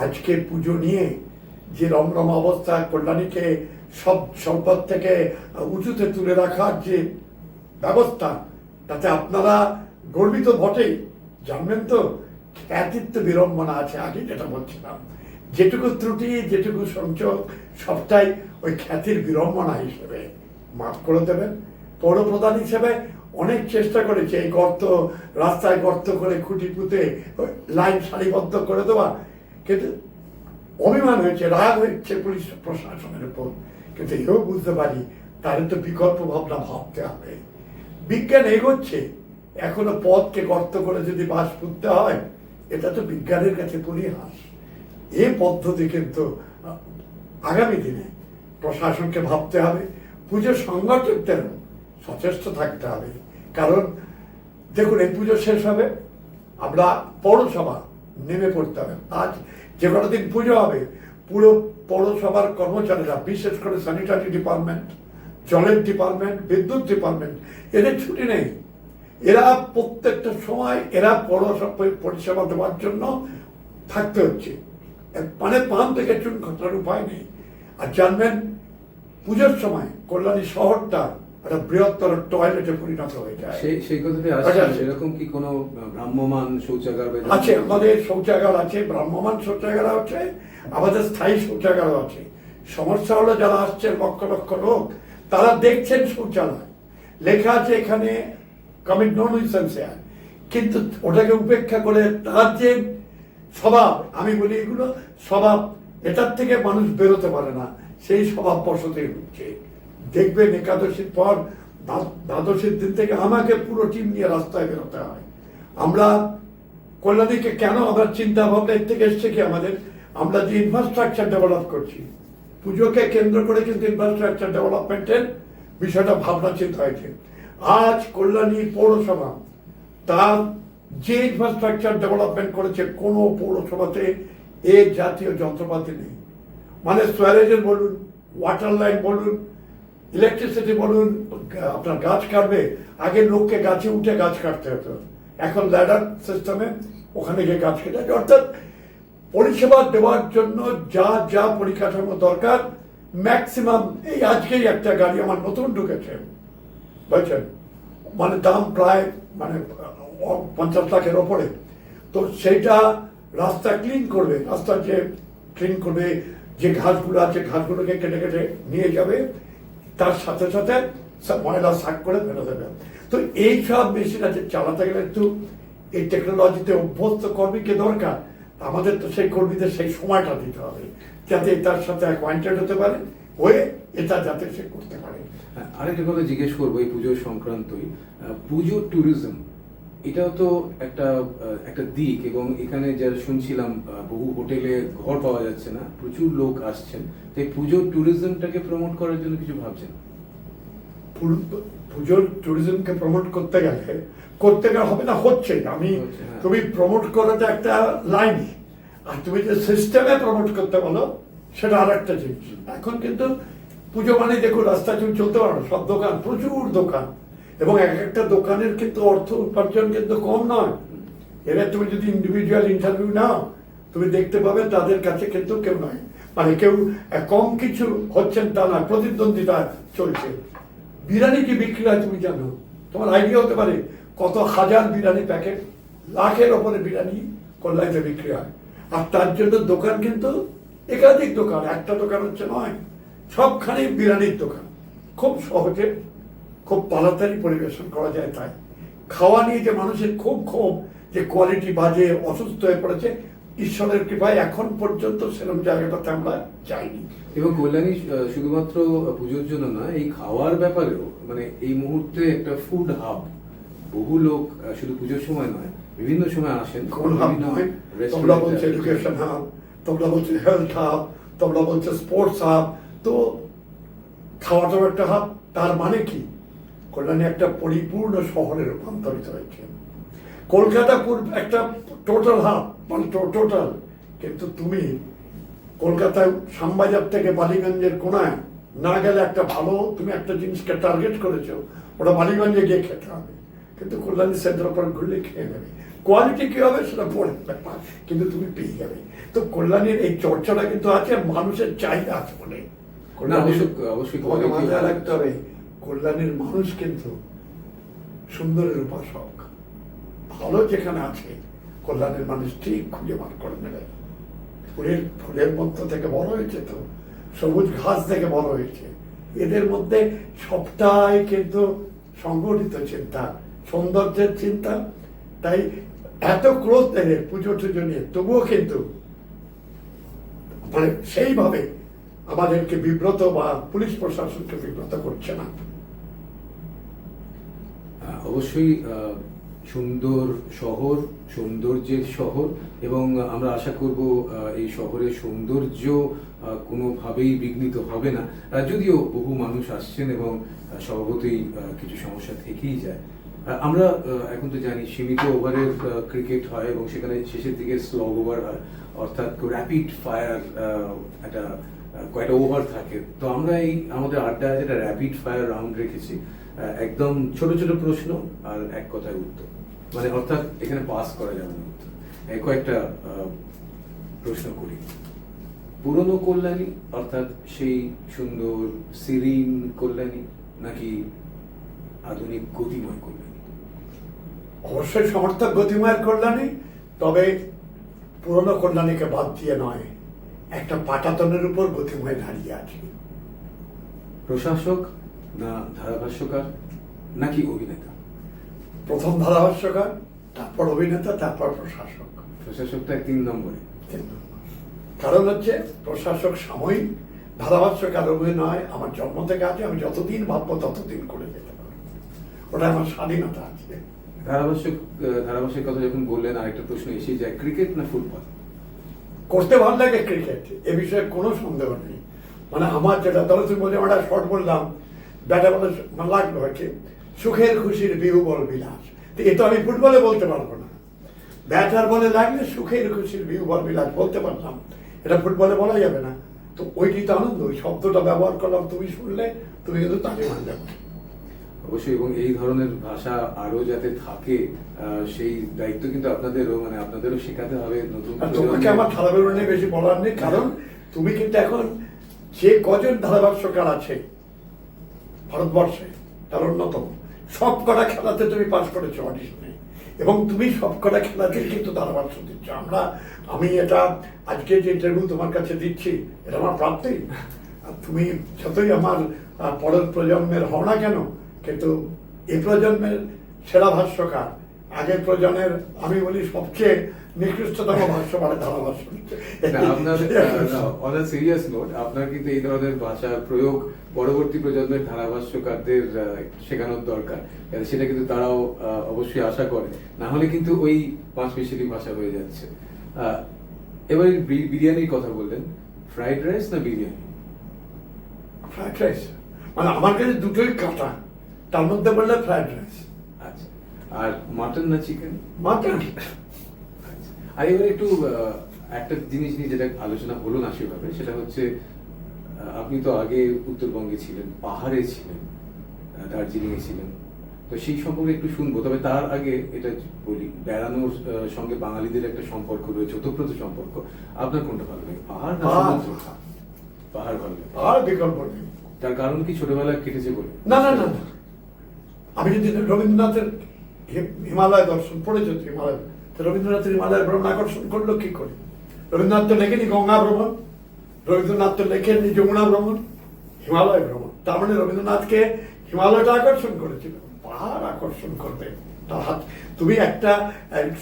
আজকে পুজো নিয়ে যে রমরমা অবস্থা, কল্যাণীকে সব সম্পদ থেকে উঁচুতে তুলে রাখার যে ব্যবস্থা, তাতে আপনারা গর্বিত বটেই। জানবেন তো, খ্যাতির তো বিড়ম্বনা আছে। আগে যেটা বলছিলাম, যেটুকু ত্রুটি, যেটুকু সংযোগ, সবটাই ওই খ্যাতির বিড়ম্বনা হিসেবে মাফ করে দেবেন। পৌর প্রধান হিসেবে অনেক চেষ্টা করেছে এই গর্ত, রাস্তায় গর্ত করে খুঁটি পুঁতে লাইন সারিবদ্ধ করে দেওয়া, কিন্তু অভিমান হয়েছে, রাগ হয়েছে পুলিশ প্রশাসনের উপর। কিন্তু এও বুঝতে পারি তাদের তো বিকল্প ভাবনা ভাবতে হবে। বিজ্ঞান এগোচ্ছে, এখনো পথকে গর্ত করে যদি বাস পুঁততে হয়, এটা তো বিজ্ঞানের কাছে পরিহাস। এই পদ্ধতি কিন্তু আগামী দিনে প্রশাসনকে ভাবতে হবে, পুজো সংগঠকদের সচেষ্ট থাকতে হবে। কারণ দেখুন, এই পুজো শেষ হবে, আমরা পৌরসভা নেমে পড়তে হবে। আজ যে কটা দিন পুজো হবে, পুরো পৌরসভার কর্মচারীরা, বিশেষ করে স্যানিটারি ডিপার্টমেন্ট, জলের ডিপার্টমেন্ট, বিদ্যুৎ ডিপার্টমেন্ট, এদের ছুটি নেই। এরা প্রত্যেকটা সময় এরা পৌরসভা পরিষেবা দেওয়ার জন্য থাকতে হচ্ছে, মানে পান থেকে চুন খতরার উপায় নেই। আর জানবেন, পুজোর সময় কল্যাণী শহরটা একটা বৃহত্তর টয়লেটে পরিণত হয়ে যায়। সেই কথাতে আসছে, এরকম কি কোনো ভ্রাম্যমান শৌচাগার আছে? আমাদের শৌচাগার আছে, ভ্রাম্যমান শৌচাগার আছে, আমাদের স্থায়ী শৌচাগার আছে। সমস্যা হলো, যারা আসছেন লক্ষ লক্ষ লোক, তারা দেখছেন শৌচালয় লেখা আছে এখানে কমিট নো নিউসেন্স, কিন্তু ওটাকে উপেক্ষা করে তার যে স্বভাব, আমি বলি এগুলো স্বভাব, এটার থেকে মানুষ বেরোতে পারে না, সেই স্বভাব বসতে হচ্ছে। দেখবেন একাদশীর পর দ্বাদশীর দিন থেকে আমাকে পুরো টিম নিয়ে রাস্তায় বেরোতে হয়। আমরা কল্যাণীকে কেন, আমরা চিন্তা ভাবনা এর থেকে এসছে কি আমাদের, আমরা যে ইনফ্রাস্ট্রাকচার ডেভেলপ করছি, পুজোকে কেন্দ্র করে কিন্তু ইনফ্রাস্ট্রাকচার ডেভেলপমেন্টের বিষয়টা ভাবনা চিন্তা হয়েছে। আজ কল্যাণী পৌরসভা তার যে ইনফ্রাস্ট্রাকচার ডেভেলপমেন্ট করেছে, কোনো পৌরসভাতে এ জাতীয় যন্ত্রপাতি নেই। মানে সোয়ারেজের বলুন, ওয়াটার লাইন বলুন, ইলেকট্রিসিটি বলুন, আপনার গাছ কাটবে, আগে লোককে গাছে উঠে গাছ কাটতে হতো, এখন ল্যাডার সিস্টেমে ওখানে গিয়ে গাছ কেটে। অর্থাৎ পরিষেবা দেওয়ার জন্য যা যা পরিকাঠামো দরকার ম্যাক্সিমাম, এই আজকেই একটা গাড়ি আমার নতুন ঢুকেছে, বুঝছেন, মানে দাম প্রায় মানে 50 লাখের ওপরে। তো সেইটা রাস্তা ক্লিন করবে, রাস্তা যে ক্লিন করবে, যে ঘাসগুলো আছে ঘাসগুলোকে কেটে কেটে নিয়ে যাবে, তার সাথে সাথে ময়লা শাক করে ফেলে দেবে। তো এই সব মেশিন আছে, চালাতে গেলে একটু এই টেকনোলজিতে অভ্যস্ত কর্মীকে দরকার। আমাদের তো সেই কর্মীদের সেই সময়টা দিতে হবে, যাতে তার সাথে অ্যাকোয়াইন্টেড হতে পারে, হয়ে এটা যাতে সে করতে পারে। আরেকটা কথা জিজ্ঞেস করবো এই পুজোর সংক্রান্তই, পুজো ট্যুরিজম, এটাও তো একটা দিক, এবং এখানে যা শুনছিলাম বহু হোটেলে ঘর পাওয়া যাচ্ছে না, প্রচুর লোক আসছেন, তাই পুজোর ট্যুরিজমটাকে প্রমোট করার জন্য কিছু ভাবছেন? পুজোর ট্যুরিজমকে প্রমোট করতে গেলে হবে না, হচ্ছে। আমি তুমি প্রমোট করাটা একটা লাইন, আর তুমি যে সিস্টেমে প্রমোট করতে বলো সেটা আর একটা জিনিস। এখন কিন্তু পুজো মানে দেখো, রাস্তা তুমি চলতে পারো, সব দোকান, প্রচুর দোকান, এবং এক একটা দোকানের কিন্তু অর্থ উপার্জন কিন্তু কম নয়। এবার তুমি যদি ইন্ডিভিজুয়াল ইন্টারভিউ নাও, তুমি দেখতে পাবে তাদের কাছে কিন্তু কেউ নয়, মানে কেউ কম কিছু হচ্ছেন তা নয়, প্রতিদ্বন্দ্বিতা চলছে। বিরিয়ানি কি বিক্রি হয় তুমি জানো? তোমার আইডিয়া হতে পারে কত হাজার বিরিয়ানি প্যাকেট, লাখের ওপরে বিরিয়ানি কল্যাণীতে বিক্রি হয়। আর তার জন্য দোকান কিন্তু একাধিক দোকান, একটা দোকান হচ্ছে নয়, সবখানে বিরিয়ানির দোকান। খুব সহজে খুব তাড়াতাড়ি পরিবেশন করা যায় তাই। খাওয়া নিয়ে যে মানুষের খুব ক্ষোভ যে কোয়ালিটি বাজে, অসুস্থ হয়ে পড়েছে, ঈশ্বরের কৃপায় এখন পর্যন্ত সেরকম জায়গাটাতে আমরা যাইনি। এবং কল্যাণী শুধুমাত্র পুজোর জন্য না, এই খাওয়ার ব্যাপারেও মানে এই মুহূর্তে একটা ফুড হাব। বহু লোক শুধু পুজোর সময় নয়, বিভিন্ন সময় আসেন। কোন হাব নয়, তোমরা বলছো এডুকেশন হাব, তোমরা বলছো হেলথ হাব, তোমরা বলছো স্পোর্টস হাব, তো খাওয়াটাও একটা হাব। তার মানে কি, কল্যাণী একটা পরিপূর্ণ শহরে রূপান্তরিত হয়েছে। কলকাতা একটা টোটাল হাব, মানে টোটাল। কিন্তু তুমি কলকাতায় শ্যামবাজার থেকে বালিগঞ্জের কোনায় না গেলে একটা ভালো, তুমি একটা জিনিসকে টার্গেট করেছো, ওটা বালিগঞ্জে গিয়ে খেতে হবে, কিন্তু কল্যাণী সেন্টার পর ঘুরলে খেয়ে নেবে। কোয়ালিটি কি হবে সেটা পরে ব্যাপার, কিন্তু তুমি পেয়ে যাবে। তো কল্যাণীর এই চর্চাটা কিন্তু আছে, মানুষের চাহিদা আছে বলে। অবশ্যই তোমাকে মাথায় রাখতে হবে, কল্যাণীর মানুষ কিন্তু সুন্দরের উপাসক। ভালো যেখানে আছে কল্যাণীর মানুষ ঠিক খুঁজে বার করে নেবে। ফুলের মধ্য থেকে বড় হয়েছে, তো সবুজ ঘাস থেকে বড় হয়েছে, এদের মধ্যে সবটাই কিন্তু সংগঠিত চিন্তা, সৌন্দর্যের চিন্তা। তাই এত ক্রোধ দেবে পুজো টুজো নিয়ে, তবুও কিন্তু মানে সেইভাবে আমাদেরকে বিব্রত বা পুলিশ প্রশাসনকে বিব্রত করছে না। অবশ্যই সুন্দর শহর, সৌন্দর্যের শহর, এবং আমরা আশা করব এই শহরের সৌন্দর্য কোনোভাবেই বিঘ্নিত হবে না। যদিও বহু মানুষ আসছেন এবং স্বভাবতই কিছু সমস্যা থেকেই যায়। আমরা এখন তো জানি সীমিত ওভারের ক্রিকেট হয় এবং সেখানে শেষের দিকে স্লগ ওভার হয়, অর্থাৎ র্যাপিড ফায়ার একটা কয়েকটা ওভার থাকে। তো আমরা এই আমাদের আড্ডায় যেটা র্যাপিড ফায়ার রাউন্ড রেখেছি, একদম ছোট ছোট প্রশ্ন আর এক কথায় উত্তর, মানে অর্থাৎ এখানে পাস করা যাবে না উত্তর। কয়েকটা প্রশ্ন করি। পুরনো কল্যাণী অর্থাৎ সেই সুন্দর সিরিন কল্যাণী, নাকি আধুনিক গতিময় কল্যাণী? অবশ্যই সমর্থক গতিময়ের কল্যাণী, তবে পুরনো কল্যাণীকে বাদ দিয়ে নয়, একটা পাটাতনের উপর গতিময় দাঁড়িয়ে আছে। প্রশাসক না ধারাভাষ্যকার নাকি অভিনেতা? প্রথম ধারাভাষ্যকার, তারপর অভিনেতা, তারপর প্রশাসক। প্রশাসকটা 3 নম্বরে। কারণ হচ্ছে প্রশাসক সাময়িক, ধারাভাষ্যকার অভিনয় আমার জন্ম থেকে আছে, আমি যতদিন ভাববো ততদিন করে যেতে পারবো, ওটা আমার স্বাধীনতা আছে। ধারাভাষ্যের কথা যখন বললেন, আরেকটা প্রশ্ন এসে যায়, ক্রিকেট না ফুটবল? করতে ভালো লাগে ক্রিকেট, এ বিষয়ে কোনো সন্দেহ নেই। মানে আমার যেটা, ধরো তুমি বলে আমরা শর্ট বললাম, ব্যাটা বলে লাগলো হচ্ছে সুখের খুশির বিহুবল বিলাস, তো এ তো আমি ফুটবলে বলতে পারবো না। ব্যাটার বলে লাগলে সুখের খুশির বিহুবল বিলাস বলতে পারলাম, এটা ফুটবলে বলা যাবে না। তো ওইটি তো আনন্দ, ওই শব্দটা ব্যবহার করলাম, তুমি শুনলে তুমি কিন্তু তাকে মানলে। অবশ্যই, এবং এই ধরনের ভাষা আরো যাতে থাকে সেই দায়িত্ব কিন্তু আপনাদেরও, মানে আপনাদেরও শেখাতে হবে নতুন। তোমাকে আমার ধারাবাহিক নিয়ে বেশি বলার নেই, কারণ তুমি কিন্তু এখন যে কজন ধারাভাষ্যকার আছে ভারতবর্ষে তার অন্যতম। সব কটা খেলাতে তুমি পাস করেছো অডিশনে, এবং তুমি সব কটা খেলাতে কিন্তু ধারাভাষ্য দিচ্ছ। আমি এটা আজকে যে ইন্টারভিউ তোমার কাছে দিচ্ছি, এটা আমার প্রাপ্তি। আর তুমি যতই আমার পরের প্রজন্মের হও না কেন, কিন্তু এই প্রজন্মের সেরা ভাষ্যকার, আগের প্রজন্মের আমি বলি সবচেয়ে নিকৃষ্টতম ভাষ্য মানে ধারাভাষ্য। অন আ সিরিয়াস নোট, আপনার কিন্তু এই ধরনের ভাষার প্রয়োগ পরবর্তী প্রজন্মের ধারাভাষ্যকারদের শেখানোর দরকার, সেটা কিন্তু তারাও অবশ্যই আশা করে, না হলে কিন্তু ওই 5 মিশালি ভাষা হয়ে যাচ্ছে। এবারে বিরিয়ানির কথা বললেন, ফ্রাইড রাইস না বিরিয়ানি? ফ্রাইড রাইস, মানে আমার কাছে দুটোই কাটা, তার মধ্যে বললে ফ্রাইড রাইস। আচ্ছা, আর মাটন না চিকেন? মাটন। আর এবার একটু একটা জিনিস নিয়ে যেটা আলোচনা হলো না সেভাবে, সেটা হচ্ছে আপনি তো আগে উত্তরবঙ্গে ছিলেন, পাহাড়ে ছিলেন, দার্জিলিং এ ছিলেন, তো সেই সম্পর্কে একটু শুনবো। তবে তার আগে এটা বলি, বেড়ানোর সঙ্গে বাঙালিদের একটা সম্পর্ক রয়েছে, ওতপ্রোত সম্পর্ক। আপনার কোনটা ভালো লাগে, পাহাড় না সমুদ্র? পাহাড় ভালো লাগে। পাহাড় বিকল্প নেই। তার কারণ কি ছোটবেলায় কেটেছে বলে? না না না না, আমি যদি রবীন্দ্রনাথের হিমালয় দর্শন পড়েছি, হিমালয়, রবীন্দ্রনাথের হিমালয় ভ্রমণ আকর্ষণ করলো কি করে? রবীন্দ্রনাথ তো লেখেনি গঙ্গা ভ্রমণ, রবীন্দ্রনাথ তো লেখেননি যমুনা ভ্রমণ, হিমালয় ভ্রমণ। তার মানে রবীন্দ্রনাথকে হিমালয়টা আকর্ষণ করেছিল, পাহাড় আকর্ষণ করবে তার হাত। তুমি একটা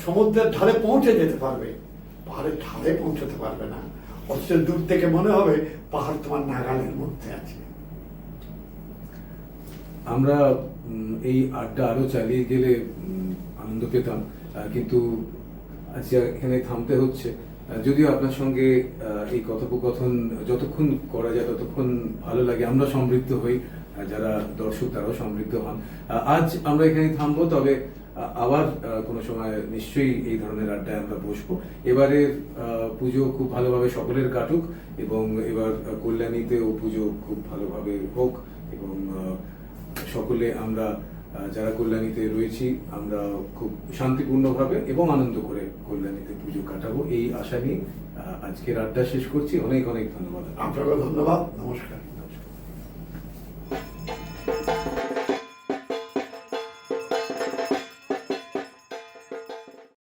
সমুদ্রের ধারে পৌঁছে যেতে পারবে, পাহাড়ের ধারে পৌঁছতে পারবে না, অথচ দূর থেকে মনে হবে পাহাড় তোমার নাগালের মধ্যে আছে। আমরা এই আড্ডা আরো চালিয়ে গেলে আনন্দ পেতাম, কিন্তু আজ এখানে থামতে হচ্ছে। যদিও আপনার সঙ্গে এই কথোপকথন যতক্ষণ করা যায় ততক্ষণ ভালো লাগে, আমরা সমৃদ্ধ হই, যারা দর্শক তারাও সমৃদ্ধ হন। আজ আমরা এখানে থামবো, তবে আবার কোনো সময় নিশ্চয়ই এই ধরনের আড্ডায় আমরা বসবো। এবারের পুজো খুব ভালোভাবে সকলের কাটুক, এবং এবার কল্যাণীতেও পুজো খুব ভালোভাবে হোক, এবং সকলে আমরা যারা কল্যাণীতে রয়েছি আমরা খুব শান্তিপূর্ণভাবে এবং আনন্দ করে কল্যাণীতে পুজো কাটাবো, এই আশা নিয়ে আজকের আড্ডা শেষ করছি। অনেক অনেক ধন্যবাদ। আপনাকে ধন্যবাদ, নমস্কার।